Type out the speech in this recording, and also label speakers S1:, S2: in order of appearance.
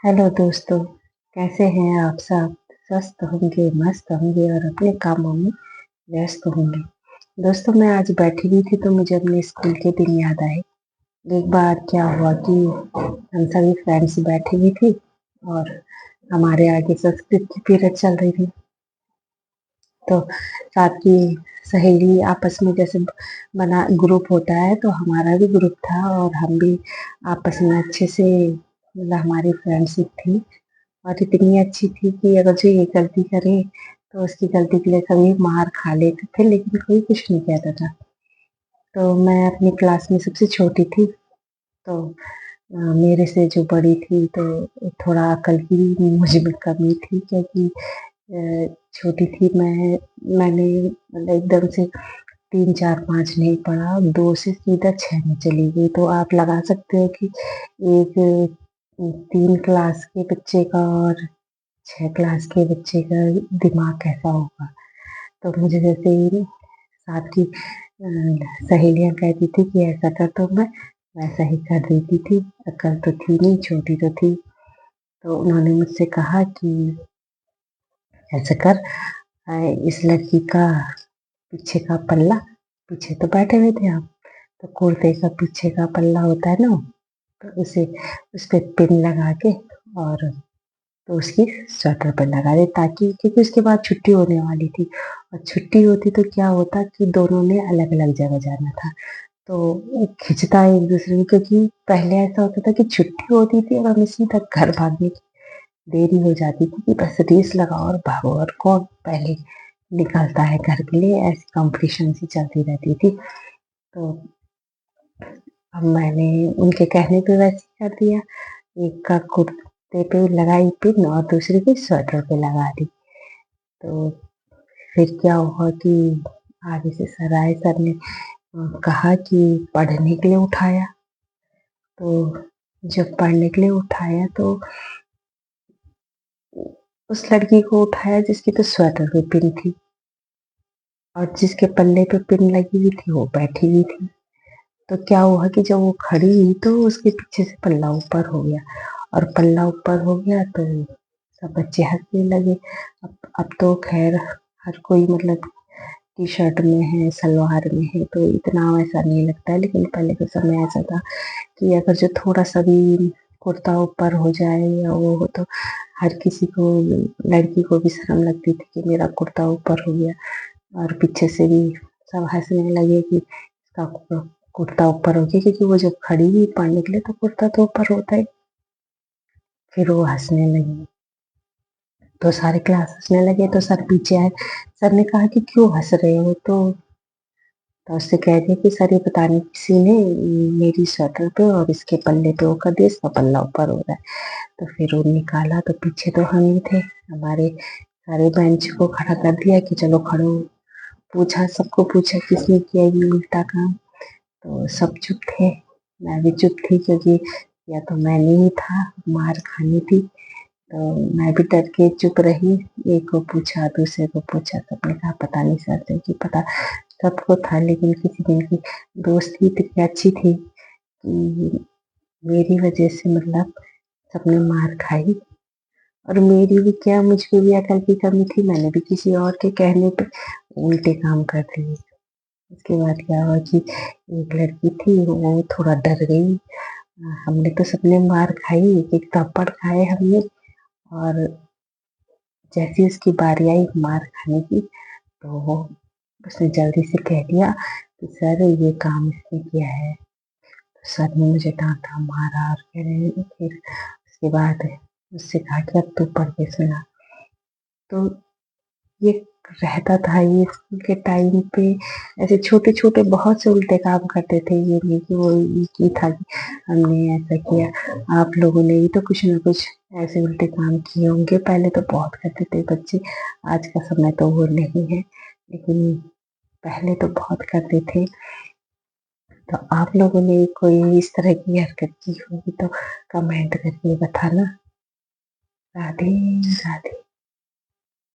S1: Hello दोस्तों, कैसे हैं आप सब? स्वस्थ होंगे, मस्त होंगे और अपने कामों में व्यस्त होंगे। दोस्तों, मैं आज बैठी हुई थी तो मुझे अपने स्कूल के दिन याद आए। एक बार क्या हुआ कि हम सभी फ्रेंड्स बैठी हुई थी और हमारे आगे संस्कृत की पीरियड चल रही थी। तो साथ की सहेली आपस में जैसे बना ग्रुप होता है, तो हमारा भी ग्रुप था और हम भी आपस में अच्छे से मतलब हमारी फ्रेंडशिप थी और इतनी अच्छी थी कि अगर जो ये गलती करे तो उसकी गलती के लिए कभी मार खा लेते थे, लेकिन कोई कुछ नहीं कहता था। तो मैं अपनी क्लास में सबसे छोटी थी। तो मेरे से जो बड़ी थी तो थोड़ा अकल की मुझ में कमी थी, क्योंकि छोटी थी मैंने मतलब एकदम से 3 4 5 नहीं पढ़ा, 2 से सीधा 6 में चली गई। तो आप लगा सकते हो कि एक 3 क्लास के बच्चे का और 6 क्लास के बच्चे का दिमाग कैसा होगा। तो मुझे जैसे ही साथ की सहेलियाँ कहती थी कि ऐसा कर, तो मैं वैसा ही कर देती थी। अकल तो थी नहीं, छोटी तो थी। तो उन्होंने मुझसे कहा कि ऐसा कर, इस लड़की का पीछे का पल्ला, पीछे तो बैठे हुए थे हम, तो कुर्ते का पीछे का पल्ला होता है ना, तो उसे उस पे पिन लगा के और तो उसकी स्वेटर पे लगा दे, ताकि क्योंकि उसके बाद छुट्टी होने वाली थी और छुट्टी होती तो क्या होता कि दोनों ने अलग अलग जगह जाना था। तो वो खिंचता एक दूसरे को, क्योंकि पहले ऐसा होता था कि छुट्टी होती थी और हमें सीधा घर भागने की देरी हो जाती थी कि बस रेस लगाओ और भागो और कौन पहले निकलता है घर के लिए, ऐसी कंपटीशन सी चलती रहती थी। तो अब मैंने उनके कहने पे वैसे ही कर दिया। एक का कुर्ते पे लगाई पिन और दूसरे की स्वेटर पे लगा दी। तो फिर क्या हुआ कि आगे से सर आए, सर ने कहा कि पढ़ने के लिए उठाया। तो जब पढ़ने के लिए उठाया तो उस लड़की को उठाया जिसकी तो स्वेटर पे पिन थी और जिसके पल्ले पे पिन लगी हुई थी वो बैठी हुई थी। तो क्या हुआ कि जब वो खड़ी हुई तो उसके पीछे से पल्ला ऊपर हो गया और पल्ला ऊपर हो गया तो सब बच्चे हंसने लगे। अब तो खैर हर कोई मतलब टी शर्ट में है, सलवार में है, तो इतना वैसा नहीं लगता है, लेकिन पहले के समय ऐसा था कि अगर जो थोड़ा सा भी कुर्ता ऊपर हो जाए या वो हो तो हर किसी को, लड़की को भी शर्म लगती थी कि मेरा कुर्ता ऊपर हो गया। और पीछे से भी सब हंसने लगे कि इसका कुर्ता ऊपर हो गया, क्योंकि वो जब खड़ी हुई पढ़ने के लिए तो कुर्ता तो ऊपर होता ही। फिर वो हंसने लगी तो सारे क्लास हंसने लगे, तो सर पीछे आए। सर ने कहा कि क्यों हंस रहे हो? तो उससे कह दिया कि सर ये पता नहीं किसी ने मेरी स्वेटर पे और इसके पल्ले पे वो कर दिया, इसका पल्ला ऊपर हो रहा है। तो फिर वो निकाला तो पीछे तो हम ही थे। हमारे सारे बेंच को खड़ा कर दिया कि चलो खड़ो। पूछा, सबको पूछा किसने किया ये उल्टा काम। तो सब चुप थे, मैं भी चुप थी, क्योंकि या तो मैंने ही था, मार खानी थी। तो मैं भी डर के चुप रही। एक को पूछा, दूसरे को पूछा, सबने कहा पता नहीं सर, क्योंकि पता सबको था, लेकिन किसी दिन की दोस्ती इतनी अच्छी थी कि मेरी वजह से मतलब सबने मार खाई। और मेरी भी क्या, मुझको भी अकल की कमी थी, मैंने भी किसी और के कहने पे उल्टे काम कर दिए। उसके बाद क्या हुआ कि एक लड़की थी वो थोड़ा डर गई। हमने तो सबने मार खाई, एक एक थप्पड़ खाए हमने। और जैसे उसकी बारी आई मार खाने की, तो उसने जल्दी से कह दिया कि सर ये काम इसने किया है। तो सर ने मुझे डांटा, मारा और कह रहे फिर उसके बाद मुझसे कहा कि अब तू पढ़ के सुना। तो ये रहता था, ये स्कूल के टाइम पे ऐसे छोटे छोटे बहुत से उल्टे काम करते थे। ये नहीं कि वो एक ही था कि हमने ऐसा किया। आप लोगों ने भी तो कुछ ना कुछ ऐसे उल्टे काम किए होंगे, पहले तो बहुत करते थे बच्चे। आज का समय तो वो नहीं है, लेकिन पहले तो बहुत करते थे। तो आप लोगों ने कोई इस तरह की हरकत की होगी तो कमेंट करके बताना। राधे राधे।